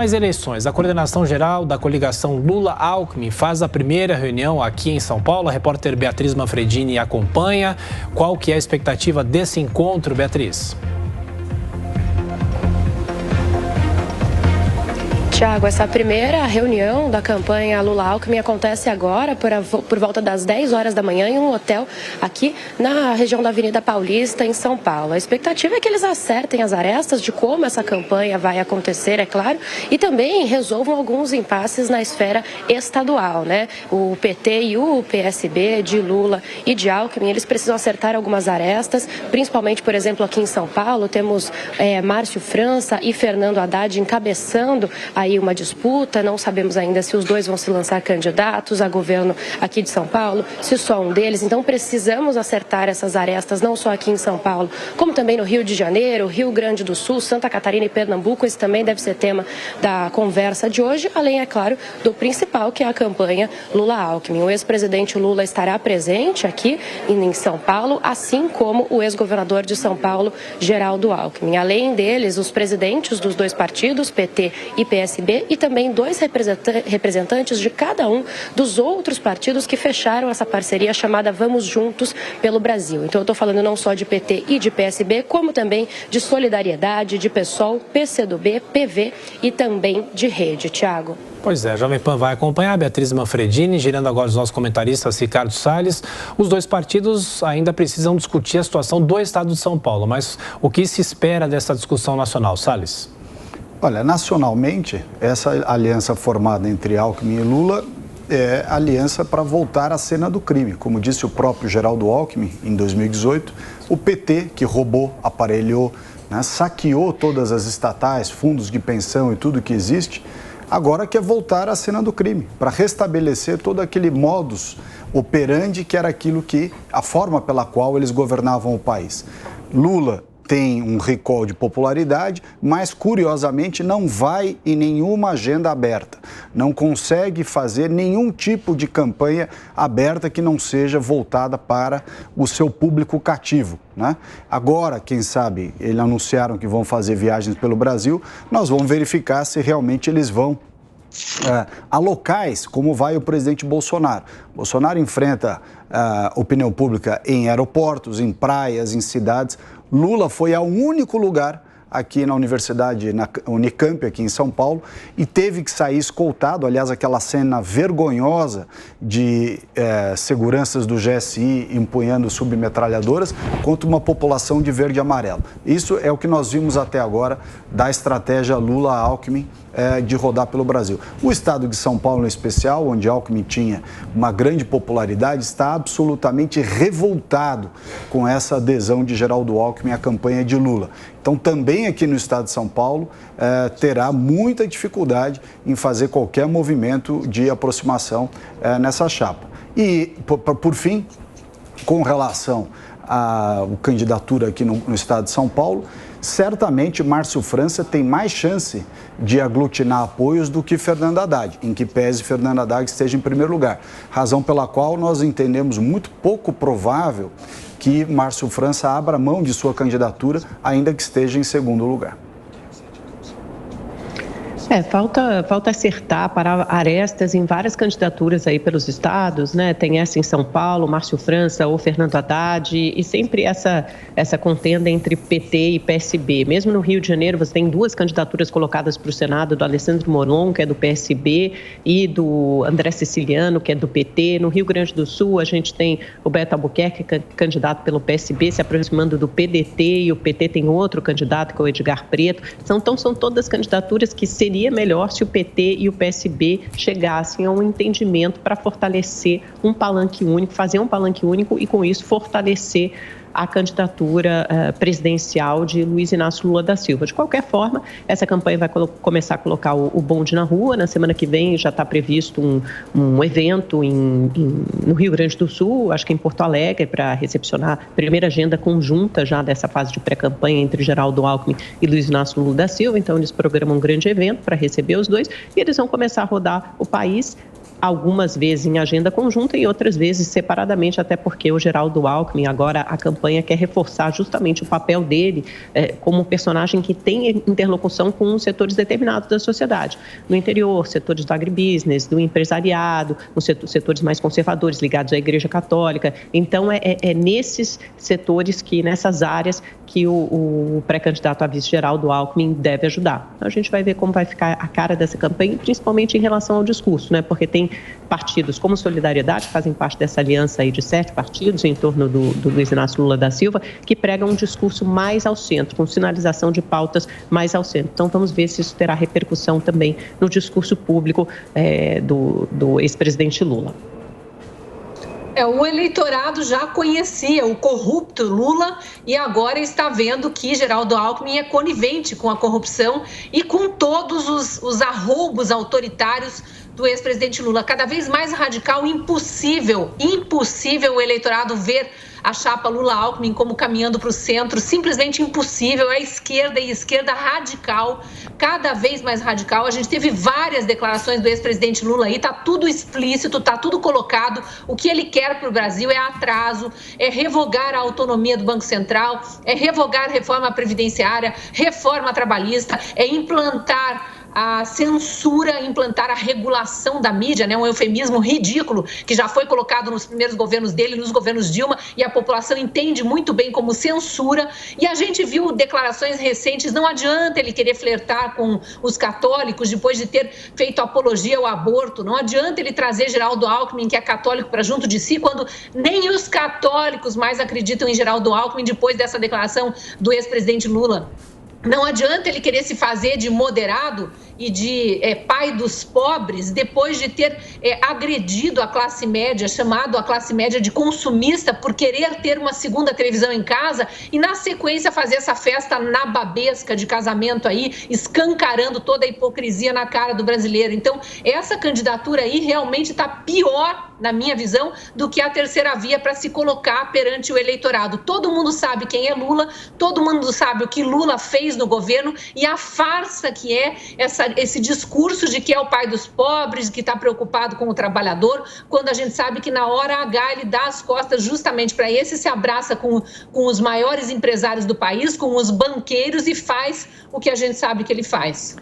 As eleições, a coordenação geral da coligação Lula-Alckmin faz a primeira reunião aqui em São Paulo. A repórter Beatriz Manfredini acompanha. Qual que é a expectativa desse encontro, Beatriz? Tiago, essa primeira reunião da campanha Lula-Alckmin acontece agora por volta das 10 horas da manhã em um hotel aqui na região da Avenida Paulista, em São Paulo. A expectativa é que eles acertem as arestas de como essa campanha vai acontecer, é claro, e também resolvam alguns impasses na esfera estadual, né? O PT e o PSB de Lula e de Alckmin, eles precisam acertar algumas arestas, principalmente, por exemplo, aqui em São Paulo, temos Márcio França e Fernando Haddad encabeçando aí uma disputa. Não sabemos ainda se os dois vão se lançar candidatos a governo aqui de São Paulo, se só um deles. Então precisamos acertar essas arestas, não só aqui em São Paulo, como também no Rio de Janeiro, Rio Grande do Sul, Santa Catarina e Pernambuco. Esse também deve ser tema da conversa de hoje, além, é claro, do principal, que é a campanha Lula-Alckmin. O ex-presidente Lula estará presente aqui em São Paulo, assim como o ex-governador de São Paulo, Geraldo Alckmin. Além deles, os presidentes dos dois partidos, PT e PSB, e também dois representantes de cada um dos outros partidos que fecharam essa parceria chamada Vamos Juntos pelo Brasil. Então eu estou falando não só de PT e de PSB, como também de Solidariedade, de PSOL, PCdoB, PV e também de Rede. Tiago. Pois é, a Jovem Pan vai acompanhar, Beatriz Manfredini, girando agora os nossos comentaristas, Ricardo Salles. Os dois partidos ainda precisam discutir a situação do estado de São Paulo, mas o que se espera dessa discussão nacional, Salles? Olha, nacionalmente, essa aliança formada entre Alckmin e Lula é aliança para voltar à cena do crime. Como disse o próprio Geraldo Alckmin, em 2018, o PT, que roubou, aparelhou, né, saqueou todas as estatais, fundos de pensão e tudo que existe, agora quer voltar à cena do crime, para restabelecer todo aquele modus operandi que era aquilo que, a forma pela qual eles governavam o país. Lula tem um recall de popularidade, mas, curiosamente, não vai em nenhuma agenda aberta. Não consegue fazer nenhum tipo de campanha aberta que não seja voltada para o seu público cativo, né? Agora, quem sabe, eles anunciaram que vão fazer viagens pelo Brasil, nós vamos verificar se realmente eles vão a locais como vai o presidente Bolsonaro. Bolsonaro enfrenta opinião pública em aeroportos, em praias, em cidades. Lula foi ao único lugar aqui na Universidade, na Unicamp, aqui em São Paulo, e teve que sair escoltado. Aliás, aquela cena vergonhosa de seguranças do GSI empunhando submetralhadoras contra uma população de verde e amarelo. Isso é o que nós vimos até agora da estratégia Lula-Alckmin de rodar pelo Brasil. O estado de São Paulo, em especial, onde Alckmin tinha uma grande popularidade, está absolutamente revoltado com essa adesão de Geraldo Alckmin à campanha de Lula. Então, também aqui no estado de São Paulo, terá muita dificuldade em fazer qualquer movimento de aproximação nessa chapa. E, por fim, com relação à candidatura aqui no estado de São Paulo, certamente Márcio França tem mais chance de aglutinar apoios do que Fernando Haddad, em que pese Fernando Haddad esteja em primeiro lugar. Razão pela qual nós entendemos muito pouco provável que Márcio França abra mão de sua candidatura, ainda que esteja em segundo lugar. Falta acertar para arestas em várias candidaturas aí pelos estados, né? Tem essa em São Paulo, Márcio França ou Fernando Haddad, e sempre essa contenda entre PT e PSB. Mesmo no Rio de Janeiro, você tem duas candidaturas colocadas para o Senado, do Alessandro Molon, que é do PSB, e do André Siciliano, que é do PT. No Rio Grande do Sul, a gente tem o Beto Albuquerque, candidato pelo PSB, se aproximando do PDT, e o PT tem outro candidato, que é o Edgar Preto. Então, são todas candidaturas que seria melhor se o PT e o PSB chegassem a um entendimento para fortalecer um palanque único, fazer um palanque único e, com isso, fortalecer a candidatura presidencial de Luiz Inácio Lula da Silva. De qualquer forma, essa campanha vai começar a colocar o bonde na rua. Na semana que vem já está previsto um evento no Rio Grande do Sul, acho que em Porto Alegre, para recepcionar a primeira agenda conjunta já dessa fase de pré-campanha entre Geraldo Alckmin e Luiz Inácio Lula da Silva. Então, eles programam um grande evento para receber os dois e eles vão começar a rodar o país algumas vezes em agenda conjunta e outras vezes separadamente, até porque o Geraldo Alckmin, agora a campanha quer reforçar justamente o papel dele como um personagem que tem interlocução com setores determinados da sociedade. No interior, setores do agribusiness, do empresariado, os setores mais conservadores ligados à Igreja Católica. Então, é nesses setores, nessas áreas que o pré-candidato a vice Geraldo Alckmin deve ajudar. A gente vai ver como vai ficar a cara dessa campanha, principalmente em relação ao discurso, né? Porque tem partidos como Solidariedade, que fazem parte dessa aliança aí de 7 partidos em torno do Luiz Inácio Lula da Silva, que pregam um discurso mais ao centro, com sinalização de pautas mais ao centro. Então, vamos ver se isso terá repercussão também no discurso público do ex-presidente Lula. O eleitorado já conhecia o corrupto Lula e agora está vendo que Geraldo Alckmin é conivente com a corrupção e com todos os arroubos autoritários do ex-presidente Lula. Cada vez mais radical, impossível o eleitorado ver a chapa Lula-Alckmin como caminhando para o centro, simplesmente impossível. A esquerda e esquerda radical, cada vez mais radical. A gente teve várias declarações do ex-presidente Lula aí, está tudo explícito, está tudo colocado. O que ele quer para o Brasil é atraso, é revogar a autonomia do Banco Central, é revogar a reforma previdenciária, reforma trabalhista, é implantar a censura, implantar a regulação da mídia, né? Um eufemismo ridículo que já foi colocado nos primeiros governos dele, nos governos Dilma, e a população entende muito bem como censura. E a gente viu declarações recentes, não adianta ele querer flertar com os católicos depois de ter feito apologia ao aborto, não adianta ele trazer Geraldo Alckmin, que é católico, para junto de si, quando nem os católicos mais acreditam em Geraldo Alckmin depois dessa declaração do ex-presidente Lula. Não adianta ele querer se fazer de moderado e de pai dos pobres depois de ter agredido a classe média, chamado a classe média de consumista por querer ter uma segunda televisão em casa e, na sequência, fazer essa festa nababesca de casamento aí, escancarando toda a hipocrisia na cara do brasileiro. Então, essa candidatura aí realmente está pior, na minha visão, do que a terceira via para se colocar perante o eleitorado. Todo mundo sabe quem é Lula, todo mundo sabe o que Lula fez no governo e a farsa que é esse discurso de que é o pai dos pobres, que está preocupado com o trabalhador, quando a gente sabe que na hora H ele dá as costas justamente para esse, se abraça com os maiores empresários do país, com os banqueiros e faz o que a gente sabe que ele faz.